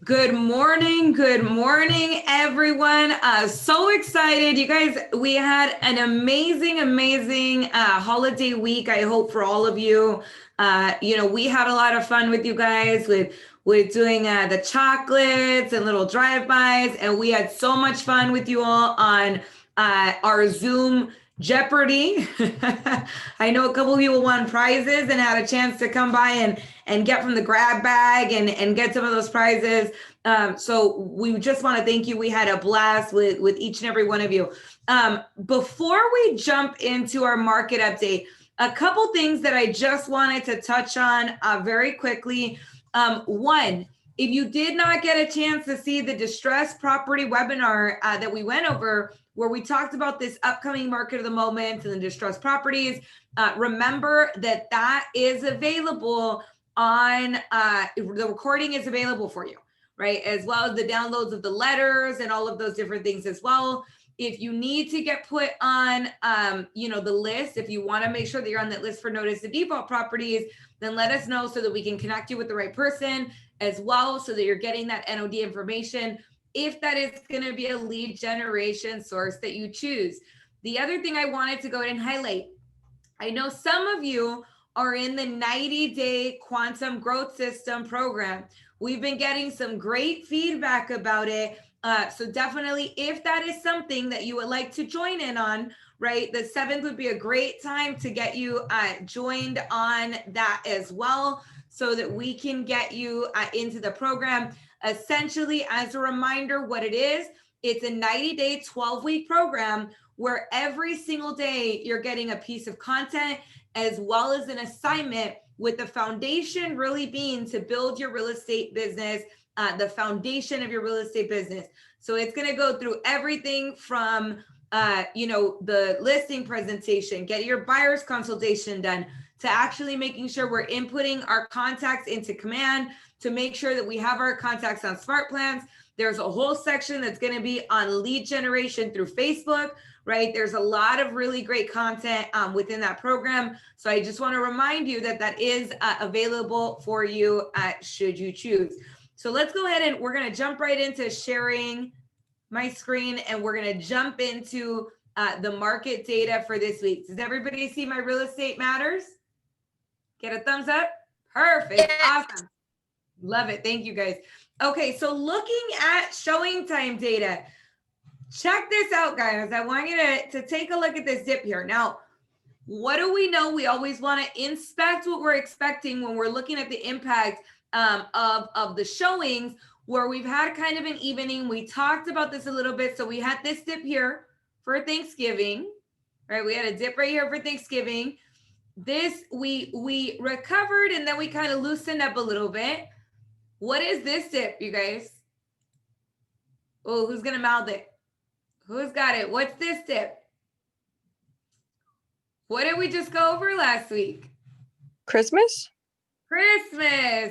Good morning, everyone. So excited. You guys, we had an amazing holiday week, I hope, for all of you. We had a lot of fun with you guys with doing the chocolates and little drive-bys, and we had so much fun with you all on our Zoom Jeopardy. I know a couple of people won prizes and had a chance to come by and get from the grab bag and get some of those prizes. So we just want to thank you. We had a blast with each and every one of you. Before we jump into our market update, a couple things that I just wanted to touch on very quickly. One, if you did not get a chance to see the distressed property webinar that we went over, where we talked about this upcoming market of the moment and the distressed properties, remember that is available on, the recording is available for you, right? As well as the downloads of the letters and all of those different things as well. If you need to get put on, the list, if you want to make sure that you're on that list for notice of default properties, then let us know so that we can connect you with the right person as well, so that you're getting that NOD information, if that is going to be a lead generation source that you choose. The other thing I wanted to go ahead and highlight, I know some of you are in the 90-day quantum growth system program. We've been getting some great feedback about it. So definitely, if that is something that you would like to join in on, right, the 7th would be a great time to get you joined on that as well, so that we can get you into the program. Essentially, as a reminder, what it is, it's a 90-day, 12-week program where every single day you're getting a piece of content as well as an assignment, with the foundation really being to build your real estate business, the foundation of your real estate business. So it's going to go through everything from, the listing presentation, get your buyer's consultation done, to actually making sure we're inputting our contacts into Command, to make sure that we have our contacts on Smart Plans. There's a whole section that's going to be on lead generation through Facebook, right? There's a lot of really great content within that program. So I just want to remind you that is available for you should you choose. So let's go ahead and we're going to jump right into sharing my screen, and we're going to jump into the market data for this week. Does everybody see my Real Estate Matters? Get a thumbs up. Perfect. Yes. Awesome. Love it. Thank you, guys. Okay, so looking at showing time data, check this out, guys. I want you to take a look at this dip here. Now, what do we know? We always want to inspect what we're expecting when we're looking at the impact of the showings, where we've had kind of an evening. We talked about this a little bit. So we had this dip here for Thanksgiving, right? We had a dip right here for Thanksgiving. This, we recovered, and then we kind of loosened up a little bit. What is this dip, you guys? Oh, who's going to mouth it? Who's got it? What's this dip? What did we just go over last week? Christmas,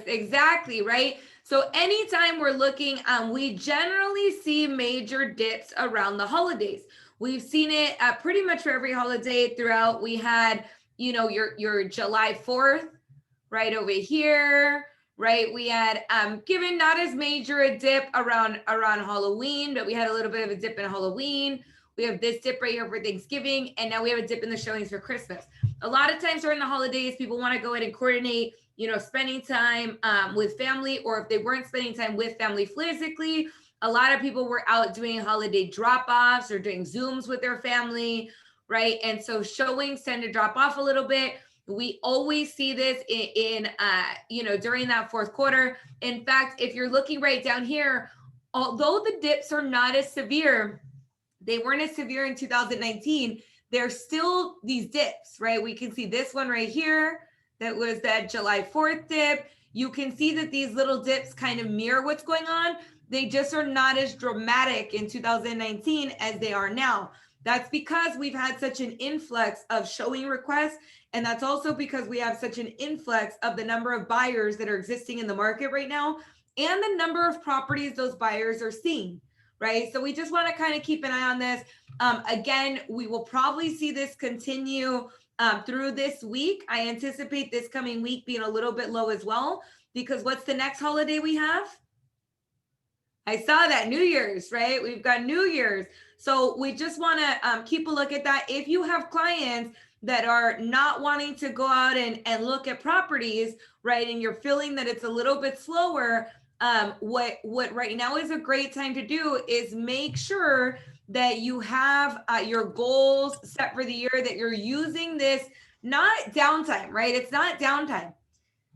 exactly, right? So anytime we're looking, we generally see major dips around the holidays. We've seen it pretty much for every holiday throughout. We had, your July 4th right over here, right? We had given not as major a dip around Halloween, but we had a little bit of a dip in Halloween. We have this dip right here for Thanksgiving, and now we have a dip in the showings for Christmas. A lot of times during the holidays, people want to go ahead and coordinate, spending time with family, or if they weren't spending time with family physically, a lot of people were out doing holiday drop-offs or doing Zooms with their family, right? And so showings tend to drop off a little bit. We always see this in during that fourth quarter. In fact, if you're looking right down here, although the dips are not as severe, they weren't as severe in 2019, there's still these dips, right? We can see this one right here. That was that July 4th dip. You can see that these little dips kind of mirror what's going on. They just are not as dramatic in 2019 as they are now. That's because we've had such an influx of showing requests. And that's also because we have such an influx of the number of buyers that are existing in the market right now, and the number of properties those buyers are seeing, right? So we just want to kind of keep an eye on this. Again, we will probably see this continue through this week. I anticipate this coming week being a little bit low as well, because what's the next holiday we have? I saw that. New Year's, right? We've got New Year's. So we just want to keep a look at that. If you have clients that are not wanting to go out and look at properties, right, and you're feeling that it's a little bit slower, what right now is a great time to do is make sure that you have your goals set for the year, that you're using this, not downtime, right? It's not downtime.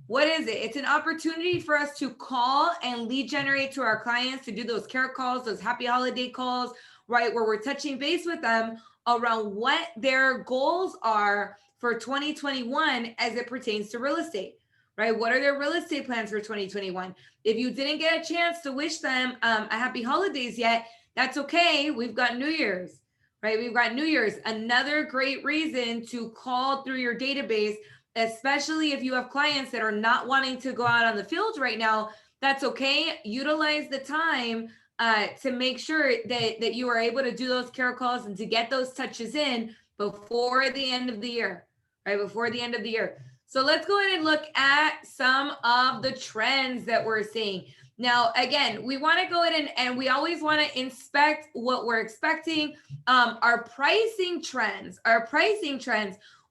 What is it? It's an opportunity for us to call and lead generate to our clients, to do those care calls, those happy holiday calls, right? Where we're touching base with them around what their goals are for 2021 as it pertains to real estate, right? What are their real estate plans for 2021? If you didn't get a chance to wish them a happy holidays yet, that's okay. We've got New Year's, right? We've got New Year's, another great reason to call through your database, especially if you have clients that are not wanting to go out on the field right now. That's okay. Utilize the time to make sure that you are able to do those care calls and to get those touches in before the end of the year, right? Before the end of the year. So let's go ahead and look at some of the trends that we're seeing. Now, again, we want to go ahead and we always want to inspect what we're expecting. Our pricing trends,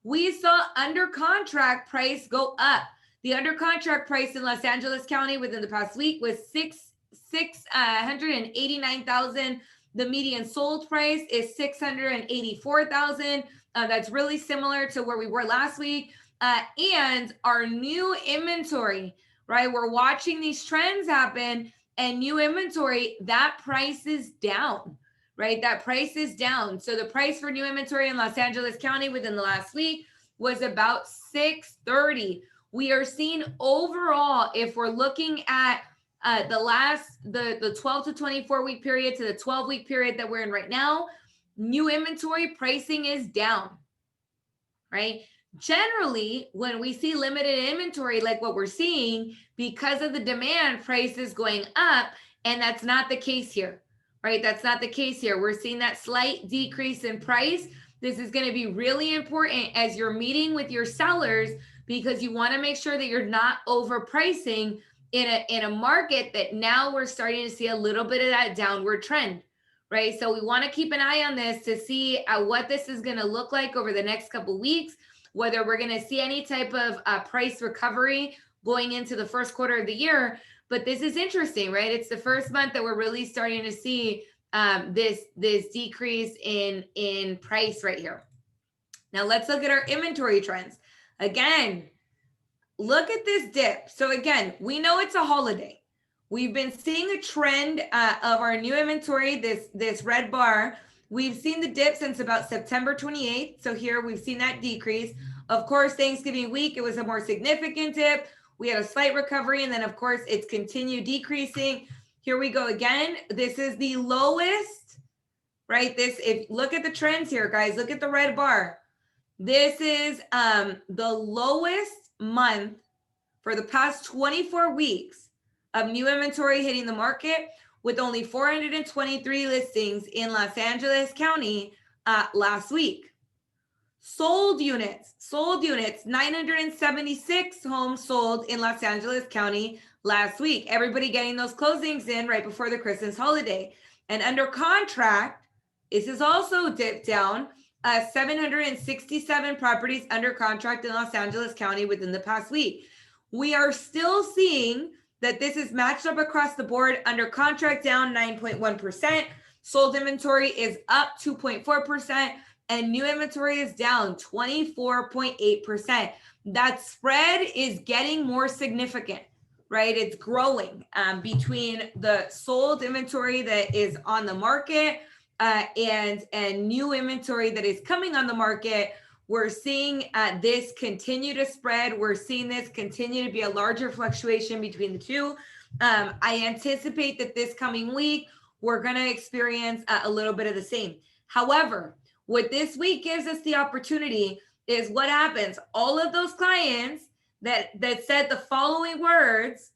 we saw under contract price go up. The under contract price in Los Angeles County within the past week was $689,000. The median sold price is $684,000. That's really similar to where we were last week. And our new inventory, right? We're watching these trends happen, and new inventory, that price is down, right? That price is down. So the price for new inventory in Los Angeles County within the last week was about $630,000. We are seeing overall, if we're looking at the 12 to 24 week period to the 12-week period that we're in right now, new inventory pricing is down, right? Generally, when we see limited inventory like what we're seeing, because of the demand, prices going up, and that's not the case here, right? That's not the case here. We're seeing that slight decrease in price. This is going to be really important as you're meeting with your sellers, because you want to make sure that you're not overpricing in a market that now we're starting to see a little bit of that downward trend, right? So we want to keep an eye on this to see what this is going to look like over the next couple of weeks, whether we're going to see any type of price recovery going into the first quarter of the year. But this is interesting, right? It's the first month that we're really starting to see this decrease in price right here. Now let's look at our inventory trends. Again, look at this dip. So again, we know it's a holiday. We've been seeing a trend of our new inventory, this red bar. We've seen the dip since about September 28th. So here we've seen that decrease. Of course, Thanksgiving week, it was a more significant dip. We had a slight recovery, and then of course it's continued decreasing. Here we go again. This is the lowest, right? If look at the trends here, guys, look at the red bar. This is the lowest month for the past 24 weeks of new inventory hitting the market, with only 423 listings in Los Angeles County last week. Sold units, 976 homes sold in Los Angeles County last week. Everybody getting those closings in right before the Christmas holiday. And under contract, this is also dipped down, 767 properties under contract in Los Angeles County within the past week. We are still seeing that this is matched up across the board. Under contract down 9.1%, sold inventory is up 2.4%, and new inventory is down 24.8%. That spread is getting more significant, right? It's growing between the sold inventory that is on the market and new inventory that is coming on the market. We're seeing this continue to spread. We're seeing this continue to be a larger fluctuation between the two. I anticipate that this coming week, we're going to experience a little bit of the same. However, what this week gives us the opportunity is what happens. All of those clients that said the following words,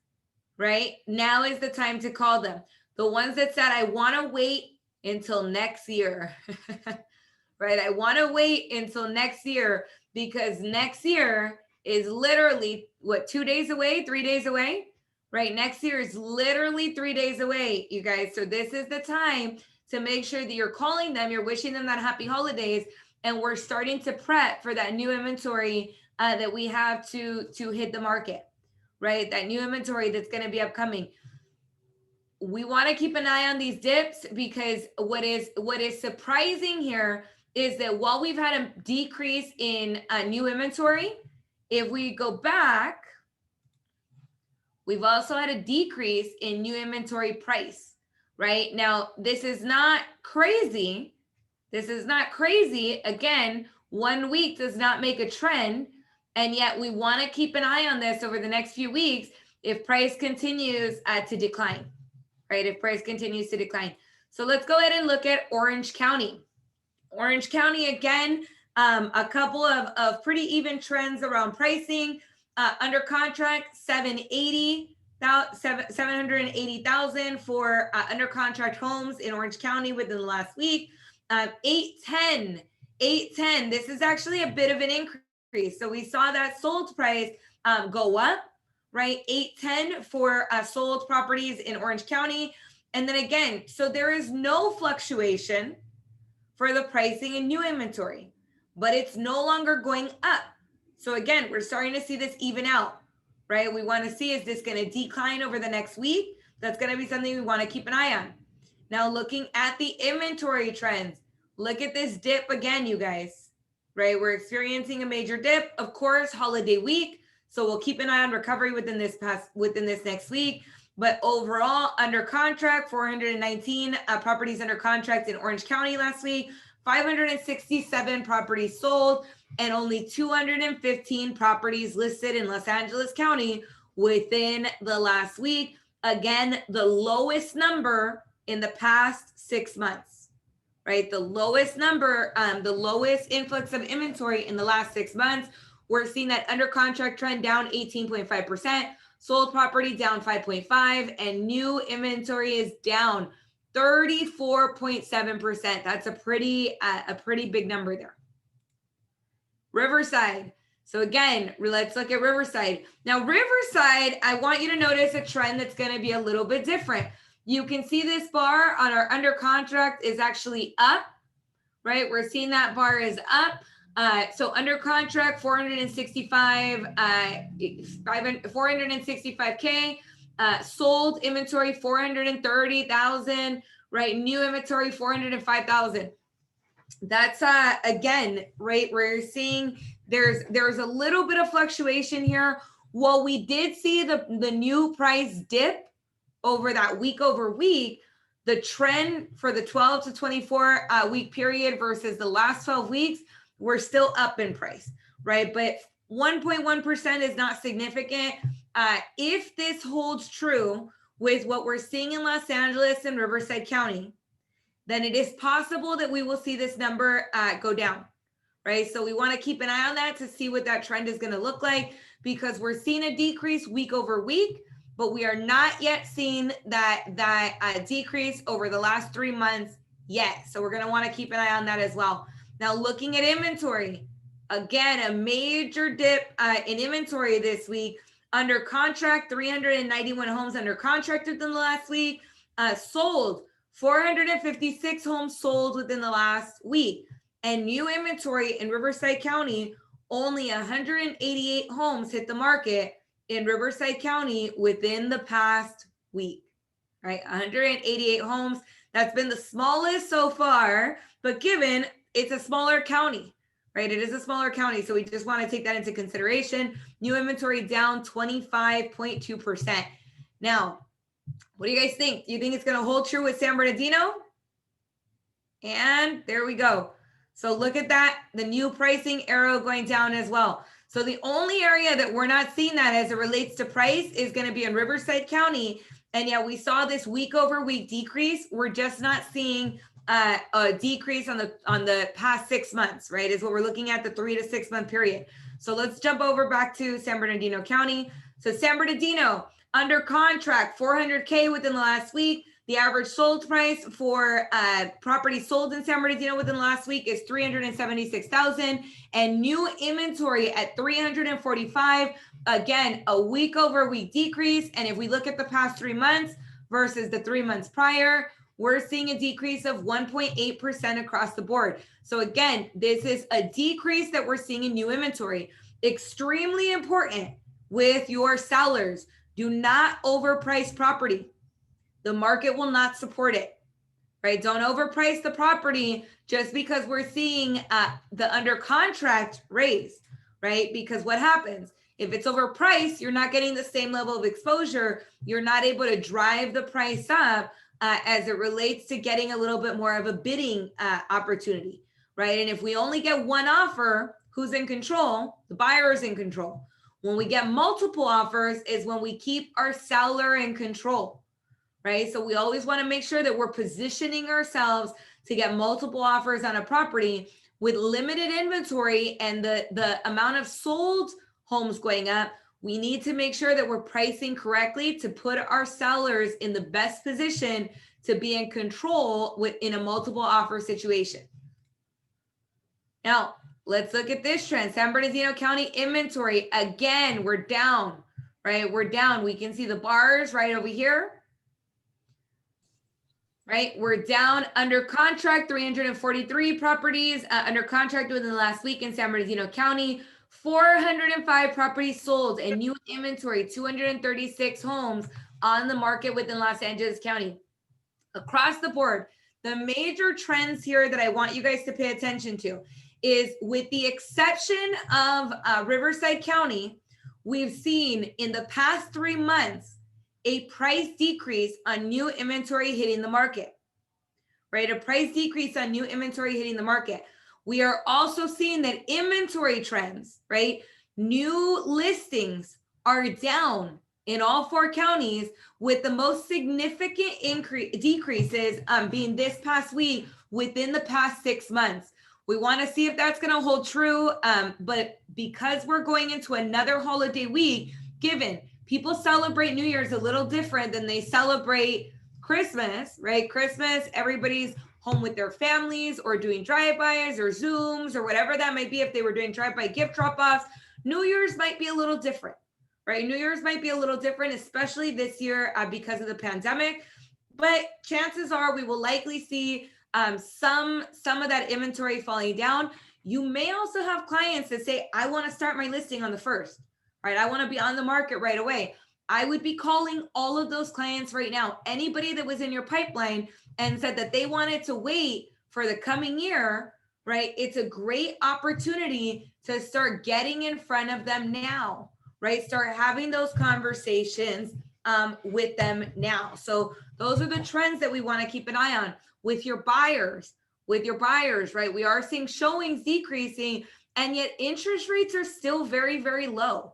right? Now is the time to call them. The ones that said, I want to wait until next year. Right? I want to wait until next year, because next year is literally what, 2 days away, 3 days away, right? Next year is literally 3 days away, you guys. So this is the time to make sure that you're calling them, you're wishing them that happy holidays, and we're starting to prep for that new inventory that we have to hit the market, right? That new inventory that's going to be upcoming. We want to keep an eye on these dips because what is surprising here is that while we've had a decrease in new inventory, if we go back, we've also had a decrease in new inventory price, right? Now, this is not crazy. This is not crazy. Again, 1 week does not make a trend. And yet we want to keep an eye on this over the next few weeks if price continues to decline, right? If price continues to decline. So let's go ahead and look at Orange County. Orange County, again, a couple of pretty even trends around pricing. Under contract, 780,000 for under contract homes in Orange County within the last week. 810. This is actually a bit of an increase. So we saw that sold price go up, right? 810 for sold properties in Orange County. And then again, so there is no fluctuation for the pricing in new inventory, but it's no longer going up. So again, we're starting to see this even out, right? We want to see, is this going to decline over the next week? That's going to be something we want to keep an eye on. Now, looking at the inventory trends, look at this dip again, you guys, right? We're experiencing a major dip, of course, holiday week. So we'll keep an eye on recovery within this next week. But overall, under contract, 419 properties under contract in Orange County last week, 567 properties sold, and only 215 properties listed in Los Angeles County within the last week. Again, the lowest number in the past 6 months, right? The lowest number, the lowest influx of inventory in the last 6 months. We're seeing that under contract trend down 18.5%, sold property down 5.5%, and new inventory is down 34.7%. That's a pretty big number there. Riverside. So again, let's look at Riverside. Now, Riverside, I want you to notice a trend that's going to be a little bit different. You can see this bar on our under contract is actually up, right? We're seeing that bar is up. So under contract, 465K, sold inventory, 430,000, right? New inventory, 405,000. That's again, right? We're seeing there's a little bit of fluctuation here. While we did see the new price dip over that week over week, the trend for the 12 to 24 week period versus the last 12 weeks, we're still up in price, right? But 1.1% is not significant. If this holds true with what we're seeing in Los Angeles and Riverside County, then it is possible that we will see this number go down, right? So we want to keep an eye on that to see what that trend is going to look like, because we're seeing a decrease week over week, but we are not yet seeing that decrease over the last 3 months yet. So we're going to want to keep an eye on that as well. Now, looking at inventory, again, a major dip in inventory this week. Under contract, 391 homes under contract within the last week. Sold, 456 homes sold within the last week. And new inventory in Riverside County, only 188 homes hit the market in Riverside County within the past week, right? 188 homes. That's been the smallest so far, but given it's a smaller county, right? It is a smaller county. So we just want to take that into consideration. New inventory down 25.2%. Now, what do you guys think? Do you think it's going to hold true with San Bernardino? And there we go. So look at that, the new pricing arrow going down as well. So the only area that we're not seeing that as it relates to price is going to be in Riverside County. And yeah, we saw this week over week decrease. We're just not seeing a decrease on the past 6 months, right? Is what we're looking at, the 3 to 6 month period. So let's jump over back to San Bernardino County. So San Bernardino, under contract, 400K within the last week. The average sold price for property sold in San Bernardino within the last week is $376,000, and new inventory at 345. Again, a week over week decrease. And if we look at the past 3 months versus the 3 months prior, we're seeing a decrease of 1.8% across the board. So again, this is a decrease that we're seeing in new inventory. Extremely important with your sellers. Do not overprice property. The market will not support it, right? Don't overprice the property just because we're seeing the under contract raise, right? Because what happens? If it's overpriced, you're not getting the same level of exposure. You're not able to drive the price up as it relates to getting a little bit more of a bidding opportunity, right? And if we only get one offer, who's in control? The buyer is in control. When we get multiple offers is when we keep our seller in control, right? So we always want to make sure that we're positioning ourselves to get multiple offers on a property with limited inventory and the amount of sold homes going up. We need to make sure that we're pricing correctly to put our sellers in the best position to be in control in a multiple offer situation. Now, let's look at this trend. San Bernardino County inventory. Again, we're down, right? We're down. We can see the bars right over here. Right, we're down under contract, 343 properties under contract within the last week in San Bernardino County, 405 properties sold, and new inventory, 236 homes on the market within Los Angeles County. Across the board, the major trends here that I want you guys to pay attention to is, with the exception of Riverside County, we've seen in the past 3 months a price decrease on new inventory hitting the market, right? A price decrease on new inventory hitting the market. We are also seeing that inventory trends, right? New listings are down in all 4 counties, with the most significant decreases being this past week within the past 6 months. We want to see if that's going to hold true, but because we're going into another holiday week, given people celebrate New Year's a little different than they celebrate Christmas, right? Christmas, everybody's home with their families or doing drive-bys or Zooms or whatever that might be. If they were doing drive-by gift drop-offs, New Year's might be a little different, right? New Year's might be a little different, especially this year because of the pandemic. But chances are we will likely see some of that inventory falling down. You may also have clients that say, I want to start my listing on the 1st. Right, I want to be on the market right away. I would be calling all of those clients right now. Anybody that was in your pipeline and said that they wanted to wait for the coming year, right? It's a great opportunity to start getting in front of them now, right? Start having those conversations with them now. So those are the trends that we want to keep an eye on with your buyers, right? We are seeing showings decreasing, and yet interest rates are still very, very low.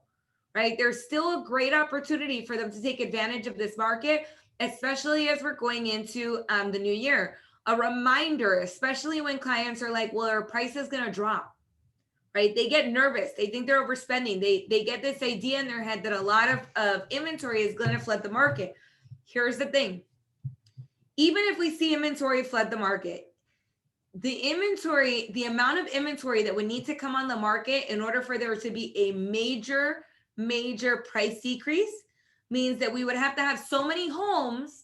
Right? There's still a great opportunity for them to take advantage of this market, especially as we're going into the new year. A reminder, especially when clients are like, well, our price is going to drop, right? They get nervous. They think they're overspending. They get this idea in their head that a lot of inventory is going to flood the market. Here's the thing. Even if we see inventory flood the market, the amount of inventory that would need to come on the market in order for there to be a major price decrease means that we would have to have so many homes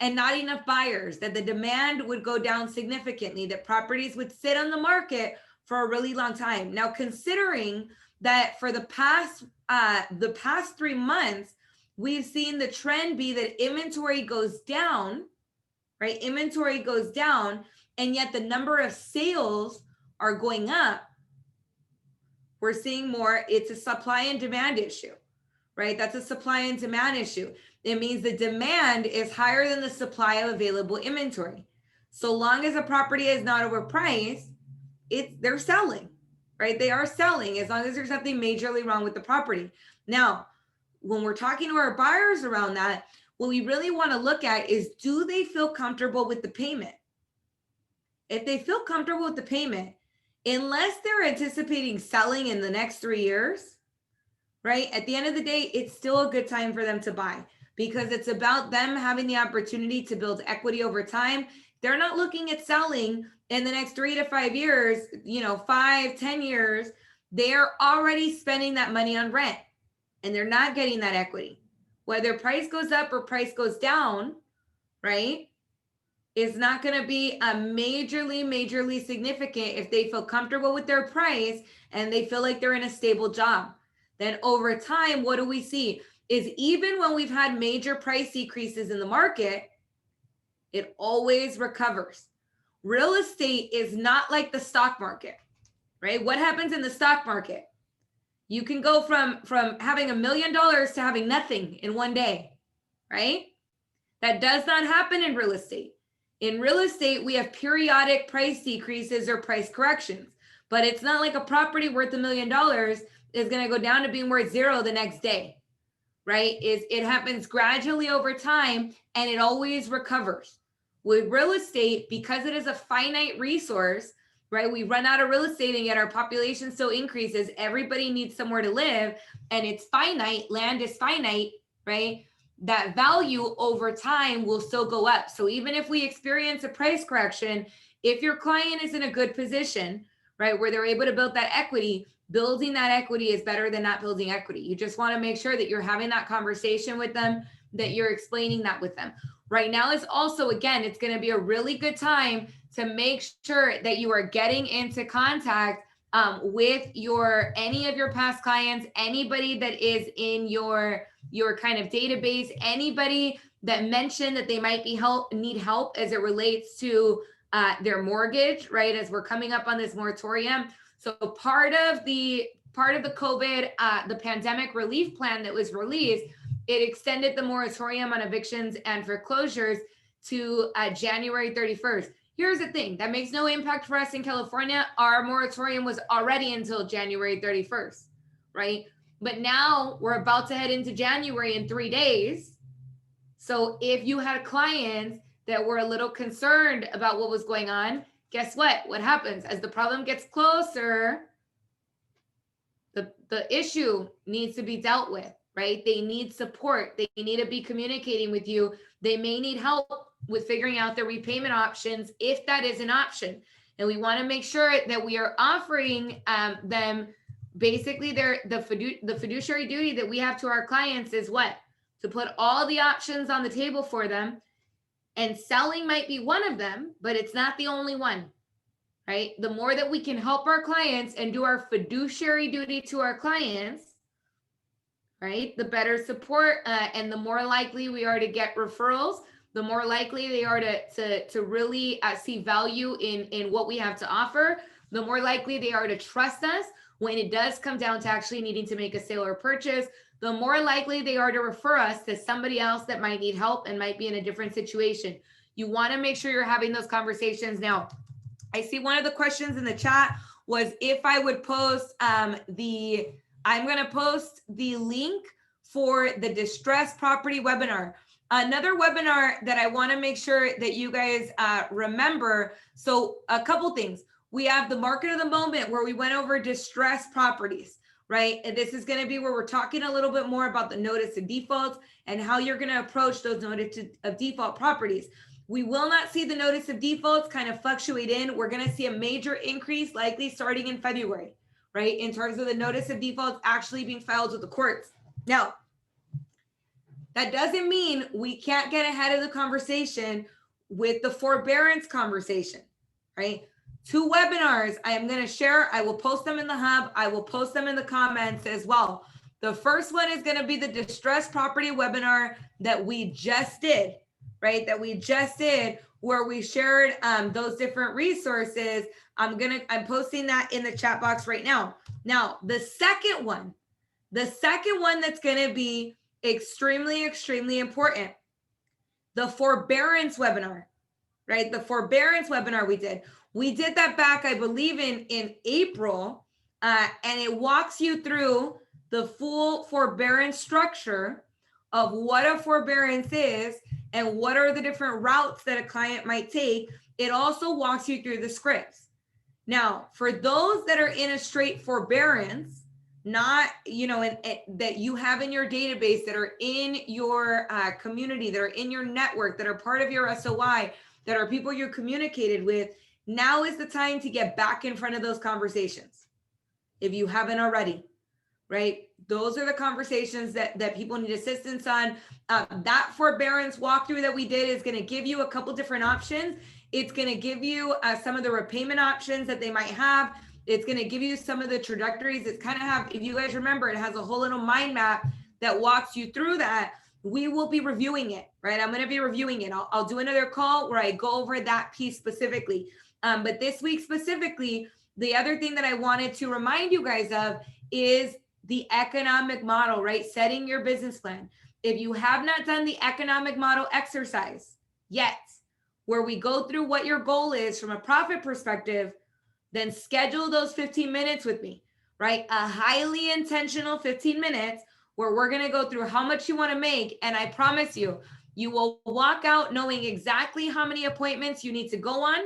and not enough buyers, that the demand would go down significantly, that properties would sit on the market for a really long time. Now, considering that for the past 3 months, we've seen the trend be that inventory goes down, right? Inventory goes down, and yet the number of sales are going up. We're seeing more. It's a supply and demand issue, right? That's a supply and demand issue. It means the demand is higher than the supply of available inventory. So long as a property is not overpriced, they're selling, right? They are selling as long as there's something majorly wrong with the property. Now, when we're talking to our buyers around that, what we really want to look at is, do they feel comfortable with the payment? If they feel comfortable with the payment, unless they're anticipating selling in the next 3 years, right? At the end of the day, it's still a good time for them to buy. because it's about them having the opportunity to build equity over time. They're not looking at selling in the next 3 to 5 years, 5-10 years. They're already spending that money on rent and they're not getting that equity. Whether price goes up or price goes down, right, is not going to be a majorly significant if they feel comfortable with their price and they feel like they're in a stable job. Then over time, what do we see is even when we've had major price decreases in the market, it always recovers. Real estate is not like the stock market, right? What happens in the stock market? You can go from having $1 million to having nothing in one day, right? That does not happen in real estate. In real estate, we have periodic price decreases or price corrections, but it's not like a property worth $1 million is going to go down to being worth zero the next day, right? It happens gradually over time and it always recovers. With real estate, because it is a finite resource, right? We run out of real estate and yet our population still increases. Everybody needs somewhere to live and it's finite. Land is finite, right? That value over time will still go up. So even if we experience a price correction, if your client is in a good position, right, where they're able to build that equity, building that equity is better than not building equity. You just want to make sure that you're having that conversation with them, that you're explaining that with them. Right now is also, again, it's going to be a really good time to make sure that you are getting into contact with any of your past clients, anybody that is in your kind of database, anybody that mentioned that they might need help as it relates to their mortgage, right? As we're coming up on this moratorium. So part of the COVID, the pandemic relief plan that was released, it extended the moratorium on evictions and foreclosures to January 31st. Here's the thing, that makes no impact for us in California. Our moratorium was already until January 31st, right? But now we're about to head into January in 3 days. So if you had clients that were a little concerned about what was going on, guess what? What happens? As the problem gets closer, the issue needs to be dealt with, right? They need support. They need to be communicating with you. They may need help with figuring out their repayment options, if that is an option. And we want to make sure that we are offering them basically the fiduciary duty that we have to our clients is what? To put all the options on the table for them. And selling might be one of them, but it's not the only one, right? The more that we can help our clients and do our fiduciary duty to our clients, right? The better support and the more likely we are to get referrals, the more likely they are to really see value in what we have to offer, the more likely they are to trust us when it does come down to actually needing to make a sale or purchase, the more likely they are to refer us to somebody else that might need help and might be in a different situation. You want to make sure you're having those conversations. Now, I see one of the questions in the chat was if I would post I'm going to post the link for the distressed property webinar. Another webinar that I want to make sure that you guys remember. So a couple things. We have the market of the moment where we went over distressed properties, right? And this is going to be where we're talking a little bit more about the notice of default and how you're going to approach those notice of default properties. We will not see the notice of defaults kind of fluctuate in. We're going to see a major increase likely starting in February, right? In terms of the notice of defaults actually being filed with the courts. Now, that doesn't mean we can't get ahead of the conversation with the forbearance conversation, right? 2 webinars I am going to share. I will post them in the hub. I will post them in the comments as well. The first one is going to be the distressed property webinar that we just did, right? That we just did where we shared those different resources. I'm posting that in the chat box right now. Now, the second one that's going to be extremely important, the forbearance webinar, right? The forbearance webinar we did that back, I believe in April, and it walks you through the full forbearance structure of what a forbearance is and what are the different routes that a client might take. It also walks you through the scripts. Now, for those that are in a straight forbearance, not, you know, and that you have in your database, that are in your community, that are in your network, that are part of your SOI, that are people you're communicated with, now is the time to get back in front of those conversations if you haven't already, right? Those are the conversations that people need assistance on. That forbearance walkthrough that we did is going to give you a couple different options. It's going to give you some of the repayment options that they might have. It's going to give you some of the trajectories. It's kind of have, if you guys remember, it has a whole little mind map that walks you through that. We will be reviewing it, right? I'm going to be reviewing it. I'll do another call where I go over that piece specifically. But this week specifically, the other thing that I wanted to remind you guys of is the economic model, right? Setting your business plan. If you have not done the economic model exercise yet, where we go through what your goal is from a profit perspective, then schedule those 15 minutes with me, right? A highly intentional 15 minutes where we're going to go through how much you want to make. And I promise you, you will walk out knowing exactly how many appointments you need to go on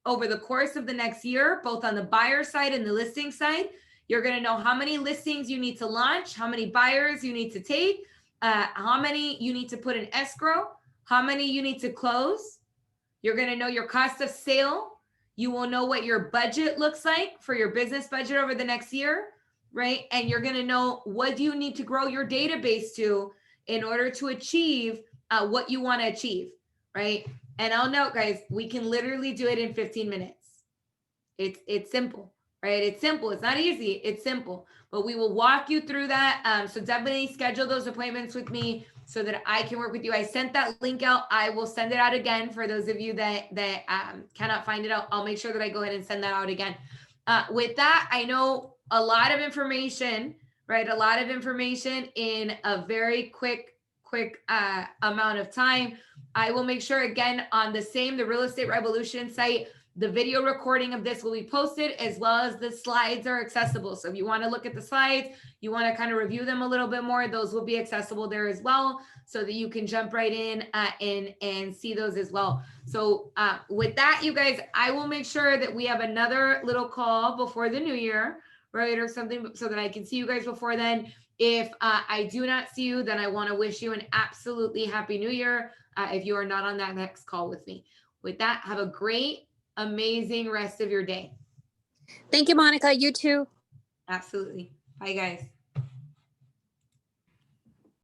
over the course of the next year, both on the buyer side and the listing side. You're going to know how many listings you need to launch, how many buyers you need to take, how many you need to put in escrow, how many you need to close. You're going to know your cost of sale. You will know what your budget looks like for your business budget over the next year, right? And you're going to know what do you need to grow your database to in order to achieve what you want to achieve, right? And I'll note, guys, we can literally do it in 15 minutes. It's simple, right? It's simple. It's not easy. It's simple, but we will walk you through that. So definitely schedule those appointments with me so that I can work with you. I sent that link out. I will send it out again for those of you that cannot find it out. I'll make sure that I go ahead and send that out again. With that, I know a lot of information, right? A lot of information in a very quick amount of time. I will make sure again on the Real Estate Revolution site, the video recording of this will be posted, as well as the slides are accessible. So if you want to look at the slides, you want to kind of review them a little bit more, those will be accessible there as well, so that you can jump right in and see those as well. So with that, you guys, I will make sure that we have another little call before the new year, right? Or something, so that I can see you guys before then. If I do not see you, then I want to wish you an absolutely happy new year if you are not on that next call with me. With that, have a great, amazing rest of your day. Thank you, Monica. You too. Absolutely. Bye, guys.